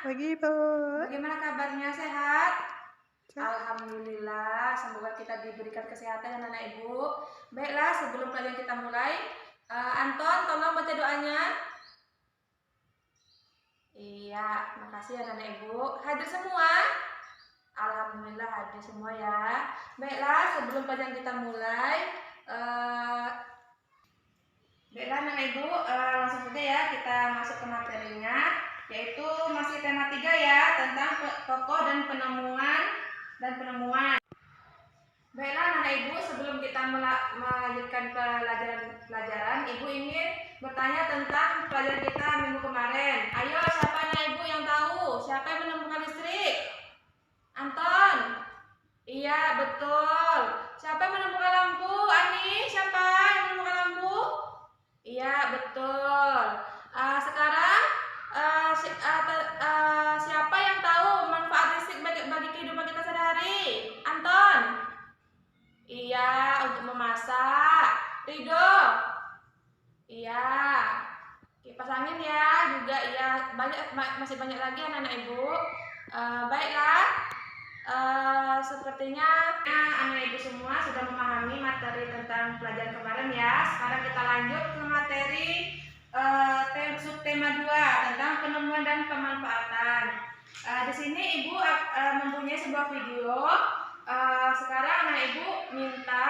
Pagi, Bu. Bagaimana kabarnya? Sehat? Sehat. Alhamdulillah, semoga kita diberikan kesehatan anak ibu. Baiklah, sebelum pelajaran kita mulai, Anton, tolong baca doanya. Iya, makasih ya anak ibu. Hadir semua? Alhamdulillah hadir semua ya. Baiklah, sebelum pelajaran kita mulai, baiklah anak ibu, langsung saja ya kita masuk ke materinya, yaitu masih tema 3 ya, tentang tokoh dan penemuan. Baiklah anak ibu, sebelum kita melanjutkan pelajaran, ibu ingin bertanya tentang pelajaran kita minggu kemarin. Ayo, siapa anak ibu yang tahu siapa yang menemukan listrik? Anton? Iya, betul. Siapa yang menemukan lampu? Ani, siapa yang menemukan lampu? Iya, betul. Sekarang siapa yang tahu manfaat listrik bagi kehidupan kita sehari-hari? Anton? Iya, untuk memasak. Ridho? Iya. Kipas angin ya, juga ya. Masih banyak lagi anak-anak ibu. Baiklah. Sepertinya anak ibu semua sudah memahami materi tentang pelajaran kemarin ya. Sekarang kita lanjut ke materi subtema 2 tentang penemuan dan pemanfaatan. Di sini ibu mempunyai sebuah video. Sekarang anak ibu minta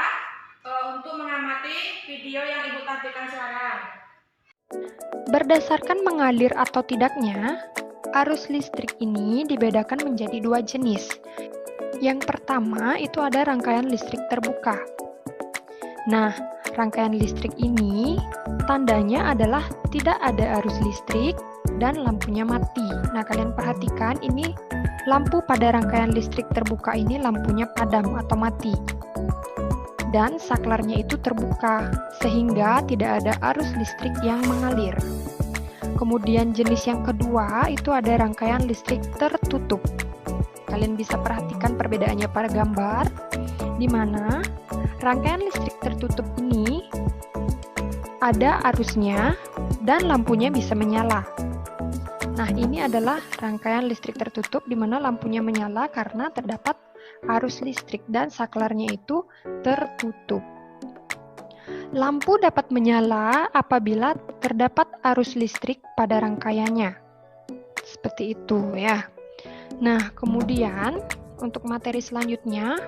untuk mengamati video yang ibu tampilkan sekarang. Berdasarkan mengalir atau tidaknya, arus listrik ini dibedakan menjadi 2 jenis. Yang pertama itu ada rangkaian listrik terbuka. Nah, rangkaian listrik ini tandanya adalah tidak ada arus listrik dan lampunya mati. Nah, kalian perhatikan ini lampu pada rangkaian listrik terbuka ini lampunya padam atau mati. Dan saklarnya itu terbuka sehingga tidak ada arus listrik yang mengalir. Kemudian jenis yang kedua itu ada rangkaian listrik tertutup. Kalian bisa perhatikan perbedaannya pada gambar, di mana rangkaian listrik tertutup ini ada arusnya dan lampunya bisa menyala. Nah, ini adalah rangkaian listrik tertutup di mana lampunya menyala karena terdapat arus listrik dan saklarnya itu tertutup. Lampu dapat menyala apabila terdapat arus listrik pada rangkaiannya. Seperti itu ya. Nah, kemudian untuk materi selanjutnya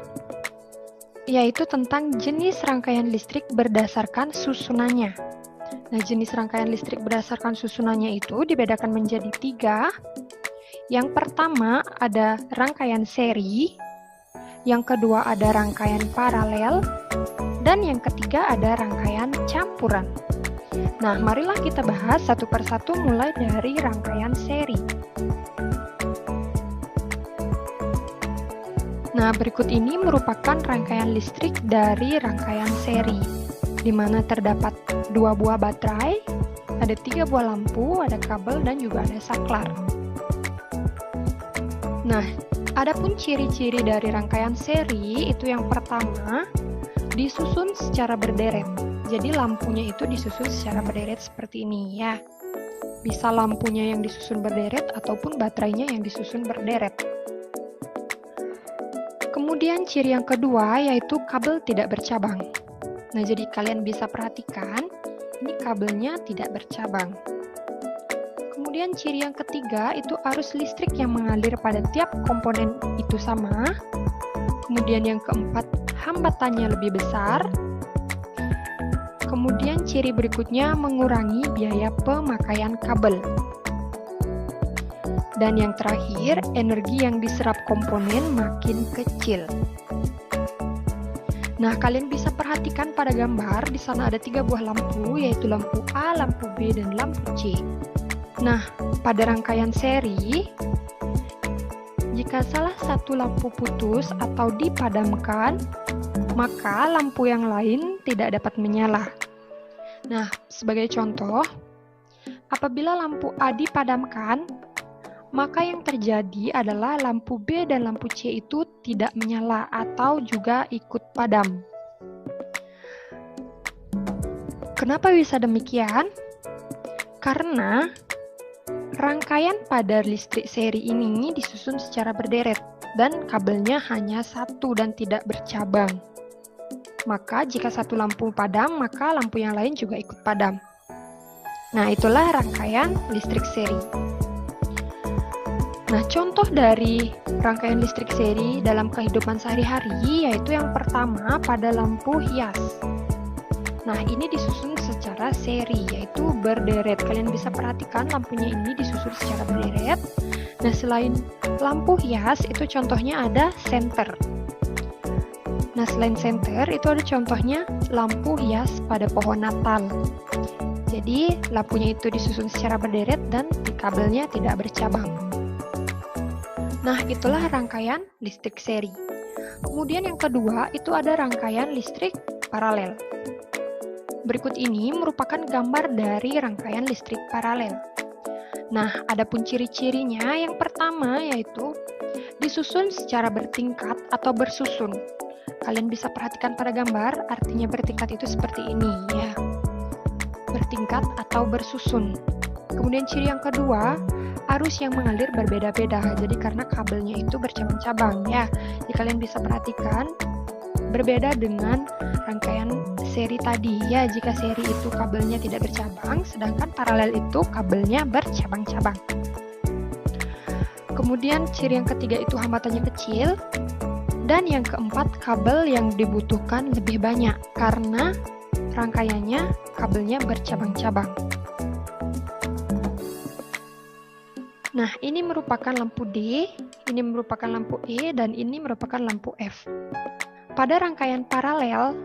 yaitu tentang jenis rangkaian listrik berdasarkan susunannya. Nah, jenis rangkaian listrik berdasarkan susunannya itu dibedakan menjadi 3. Yang pertama ada rangkaian seri, yang kedua ada rangkaian paralel, dan yang ketiga ada rangkaian campuran. Nah, marilah kita bahas satu persatu mulai dari rangkaian seri. Nah, berikut ini merupakan rangkaian listrik dari rangkaian seri, di mana terdapat 2 buah baterai, ada 3 buah lampu, ada kabel, dan juga ada saklar. Nah, adapun ciri-ciri dari rangkaian seri itu yang pertama, disusun secara berderet. Jadi lampunya itu disusun secara berderet seperti ini ya. Bisa lampunya yang disusun berderet ataupun baterainya yang disusun berderet. Kemudian ciri yang kedua yaitu kabel tidak bercabang. Nah, jadi kalian bisa perhatikan, ini kabelnya tidak bercabang. Kemudian ciri yang ketiga itu arus listrik yang mengalir pada tiap komponen itu sama. Kemudian yang keempat, hambatannya lebih besar. Kemudian ciri berikutnya mengurangi biaya pemakaian kabel. Dan yang terakhir, energi yang diserap komponen makin kecil. Nah, kalian bisa perhatikan pada gambar, di sana ada 3 buah lampu, yaitu lampu A, lampu B, dan lampu C. Nah, pada rangkaian seri, jika salah satu lampu putus atau dipadamkan, maka lampu yang lain tidak dapat menyala. Nah, sebagai contoh, apabila lampu A dipadamkan, maka yang terjadi adalah lampu B dan lampu C itu tidak menyala atau juga ikut padam. Kenapa bisa demikian? Karena Rangkaian pada listrik seri ini disusun secara berderet dan kabelnya hanya satu dan tidak bercabang. Maka jika satu lampu padam, maka lampu yang lain juga ikut padam. Nah, itulah rangkaian listrik seri. Nah, contoh dari rangkaian listrik seri dalam kehidupan sehari-hari yaitu yang pertama pada lampu hias. Nah, ini disusun secara seri, yaitu berderet. Kalian bisa perhatikan lampunya ini disusun secara berderet. Nah, selain lampu hias, itu contohnya ada senter. Nah, selain senter, itu ada contohnya lampu hias pada pohon Natal. Jadi, lampunya itu disusun secara berderet dan kabelnya tidak bercabang. Nah, itulah rangkaian listrik seri. Kemudian yang kedua, itu ada rangkaian listrik paralel. Berikut ini merupakan gambar dari rangkaian listrik paralel. Nah, adapun ciri-cirinya yang pertama yaitu disusun secara bertingkat atau bersusun. Kalian bisa perhatikan pada gambar, artinya bertingkat itu seperti ini ya. Bertingkat atau bersusun. Kemudian ciri yang kedua, arus yang mengalir berbeda-beda. Jadi karena kabelnya itu bercabang-cabang ya. Jadi kalian bisa perhatikan berbeda dengan rangkaian seri tadi ya. Jika seri itu kabelnya tidak bercabang, sedangkan paralel itu kabelnya bercabang-cabang. Kemudian ciri yang ketiga itu hambatannya kecil. Dan yang keempat, kabel yang dibutuhkan lebih banyak karena rangkaiannya kabelnya bercabang-cabang. Nah, ini merupakan lampu D, ini merupakan lampu E, dan ini merupakan lampu F. Pada rangkaian paralel,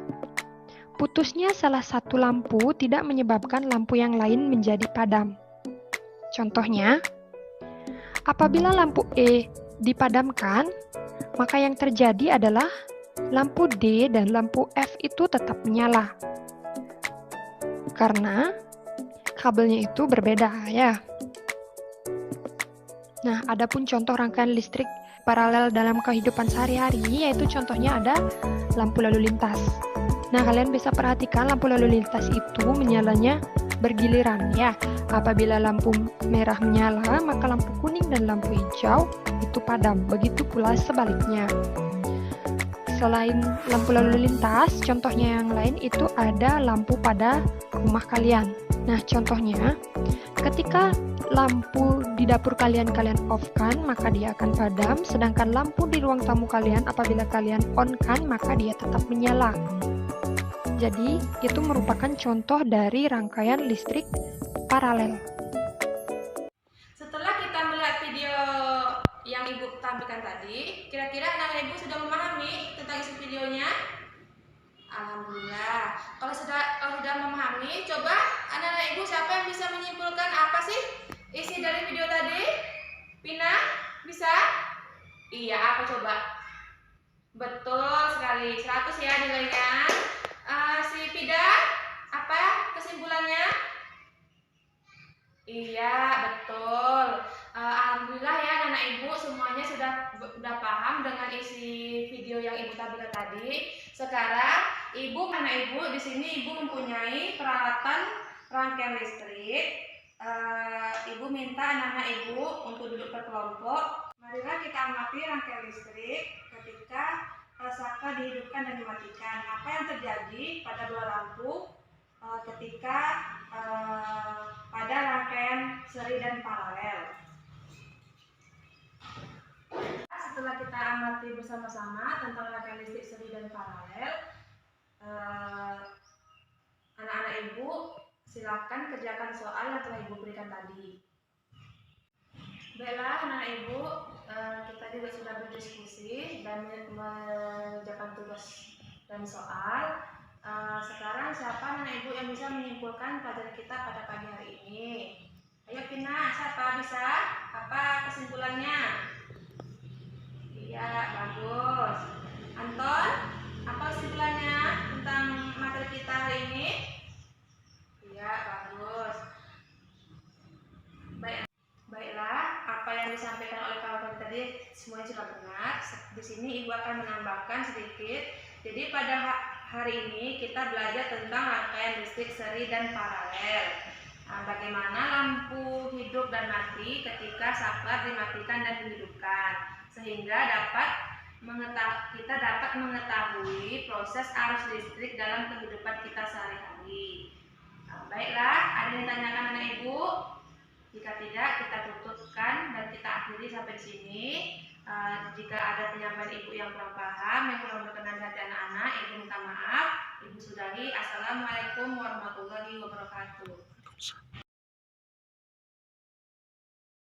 putusnya salah satu lampu tidak menyebabkan lampu yang lain menjadi padam. Contohnya, apabila lampu E dipadamkan, maka yang terjadi adalah lampu D dan lampu F itu tetap menyala. Karena kabelnya itu berbeda ya. Nah, adapun contoh rangkaian listrik paralel dalam kehidupan sehari-hari, yaitu contohnya ada lampu lalu lintas. Nah, kalian bisa perhatikan lampu lalu lintas itu menyalanya bergiliran ya. Apabila lampu merah menyala, maka lampu kuning dan lampu hijau itu padam. Begitu pula sebaliknya. Selain lampu lalu lintas, contohnya yang lain itu ada lampu pada rumah kalian. Nah, contohnya ketika lampu di dapur kalian off-kan, maka dia akan padam, sedangkan lampu di ruang tamu kalian apabila kalian on-kan, maka dia tetap menyala. Jadi, itu merupakan contoh dari rangkaian listrik paralel. Setelah kita melihat video yang Ibu tampilkan tadi, kira-kira anak Ibu sudah memahami tentang isi videonya? Alhamdulillah. Kalau sudah memahami, coba anak-anak Ibu siapa yang bisa menyimpulkan apa sih isi dari video tadi? Pina, bisa? Iya, apa coba? Betul sekali, 100 ya nilainya. Si Pida, apa kesimpulannya? Iya, betul. Alhamdulillah ya anak Ibu semuanya sudah paham dengan isi video yang Ibu tampilkan tadi. Sekarang anak Ibu di sini Ibu mempunyai peralatan rangkaian listrik. Ibu minta anak-anak Ibu untuk duduk berkelompok. Marilah kita amati rangkaian listrik ketika saka dihidupkan dan dimatikan. Apa yang terjadi pada dua lampu ketika pada rangkaian seri dan paralel. Setelah kita amati bersama-sama tentang rangkaian listrik seri dan paralel, anak-anak Ibu silakan kerjakan soal yang telah Ibu berikan tadi. Baiklah anak Ibu, kita juga sudah berdiskusi dan mengerjakan tugas dan soal. Sekarang siapa anak Ibu yang bisa menyimpulkan pelajaran kita pada pagi hari ini? Ayo Pina, siapa bisa? Apa kesimpulannya? Iya, bagus. Anton, apa kesimpulannya tentang materi kita hari ini? Iya, bagus. Baiklah, apa yang disampaikan oleh kawan-kawan tadi semuanya sudah benar. Di sini Ibu akan menambahkan sedikit. Jadi pada hari ini kita belajar tentang rangkaian listrik seri dan paralel. Bagaimana lampu hidup dan mati ketika saklar dimatikan dan dihidupkan, sehingga kita dapat mengetahui proses arus listrik dalam kehidupan kita sehari-hari. Baiklah, ada yang ditanyakan anak ibu? Jika tidak, kita tutupkan dan kita akhiri sampai sini. Jika ada penyampaian ibu yang kurang paham, yang kurang berkenan di hati anak-anak, ibu minta maaf. Ibu sudahi. Assalamualaikum warahmatullahi wabarakatuh.